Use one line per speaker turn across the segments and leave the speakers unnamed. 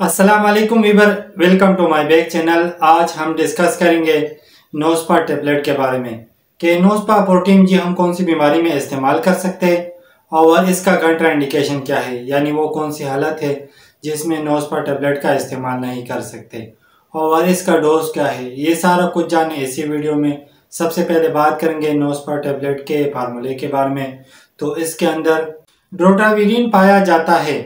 अस्सलाम वालेकुम viewer, welcome to my back channel. आज हम डिस्कस करेंगे नोस्पा टेबलेट के बारे में कि नोस्पा प्रोटीन जी हम कौन सी बीमारी में इस्तेमाल कर सकते हैं और इसका कंट्राइंडिकेशन क्या है, यानी वो कौन सी हालत है जिसमें नोस्पा टेबलेट का इस्तेमाल नहीं कर सकते और इसका डोज क्या है। ये सारा कुछ जाने इसी वीडियो में। सबसे पहले बात करेंगे नोस्पा टेबलेट के फार्मूले के बारे में। तो इसके अंदर ड्रोटाविरिन पाया जाता है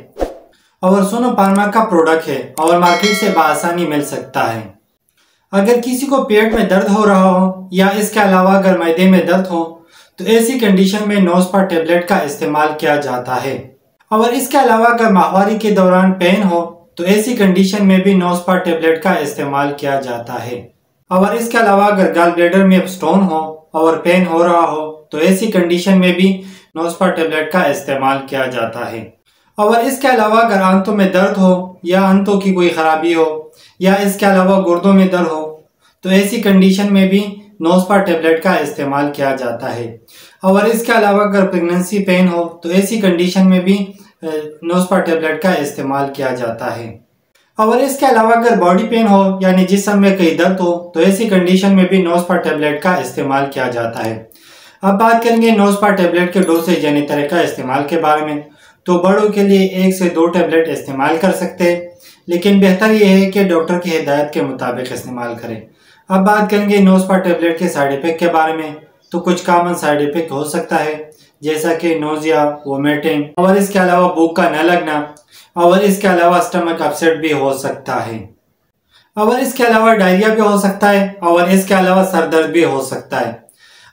और सुनो फार्मा का प्रोडक्ट है और मार्केट से बआसानी मिल सकता है। अगर किसी को पेट में दर्द हो रहा हो या इसके अलावा अगर मैदे में दर्द हो तो ऐसी कंडीशन में नोस्पा टेबलेट का इस्तेमाल किया जाता है। और इसके अलावा अगर माहवारी के दौरान पेन हो तो ऐसी कंडीशन में भी नोस्पा टेबलेट का इस्तेमाल किया जाता है। और इसके अलावा अगर गॉल ब्लैडर में स्टोन हो और पेन हो रहा हो तो ऐसी कंडीशन में भी नोस्पा टेबलेट का इस्तेमाल किया जाता है। और इसके अलावा अगर आंतों में दर्द हो या आंतों की कोई खराबी हो या इसके अलावा गुर्दों में दर्द हो तो ऐसी कंडीशन में भी नोस्पा टेबलेट का इस्तेमाल किया जाता है। और इसके अलावा अगर प्रेगनेंसी पेन हो तो ऐसी कंडीशन में भी नोस्पा टेबलेट का इस्तेमाल किया जाता है। और इसके अलावा अगर बॉडी पेन हो यानी जिस्म में कहीं दर्द हो तो ऐसी कंडीशन में भी नोस्पा टेबलेट का इस्तेमाल किया जाता है। अब बात करेंगे नोस्पा टेबलेट के डोसेज यानी तरीका इस्तेमाल के बारे में। तो बड़ों के लिए 1 से 2 टेबलेट इस्तेमाल कर सकते हैं, लेकिन बेहतर यह है कि डॉक्टर की हिदायत के मुताबिक इस्तेमाल करें। अब बात करेंगे नोस्पा टेबलेट के साइड इफेक्ट के बारे में। तो कुछ कॉमन साइड इफेक्ट हो सकता है जैसा कि नोजिया, वोमिटिंग और इसके अलावा भूख का न लगना और इसके अलावा स्टमक अपसेट भी हो सकता है और इसके अलावा डायरिया भी हो सकता है और इसके अलावा सर दर्द भी हो सकता है।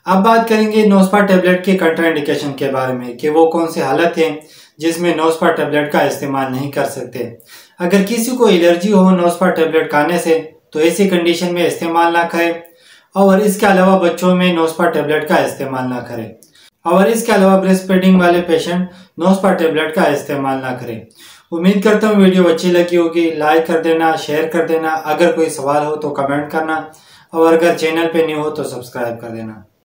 अब बात करेंगे नोस्पा टेबलेट के कंट्राइंडिकेशन के बारे में कि वो कौन सी हालत है जिसमें नोस्पा टेबलेट का इस्तेमाल नहीं कर सकते। अगर किसी को एलर्जी हो नोस्पा टेबलेट खाने से तो ऐसी कंडीशन में इस्तेमाल ना करें और इसके अलावा बच्चों में नोस्पा टेबलेट का इस्तेमाल ना करें और इसके अलावा ब्रेस्ट फीडिंग वाले पेशेंट नोस्पा टेबलेट का इस्तेमाल ना करें। उम्मीद करता हूँ वीडियो अच्छी लगी होगी। लाइक कर देना, शेयर कर देना, अगर कोई सवाल हो तो कमेंट करना और अगर चैनल पे न्यू हो तो सब्सक्राइब कर देना।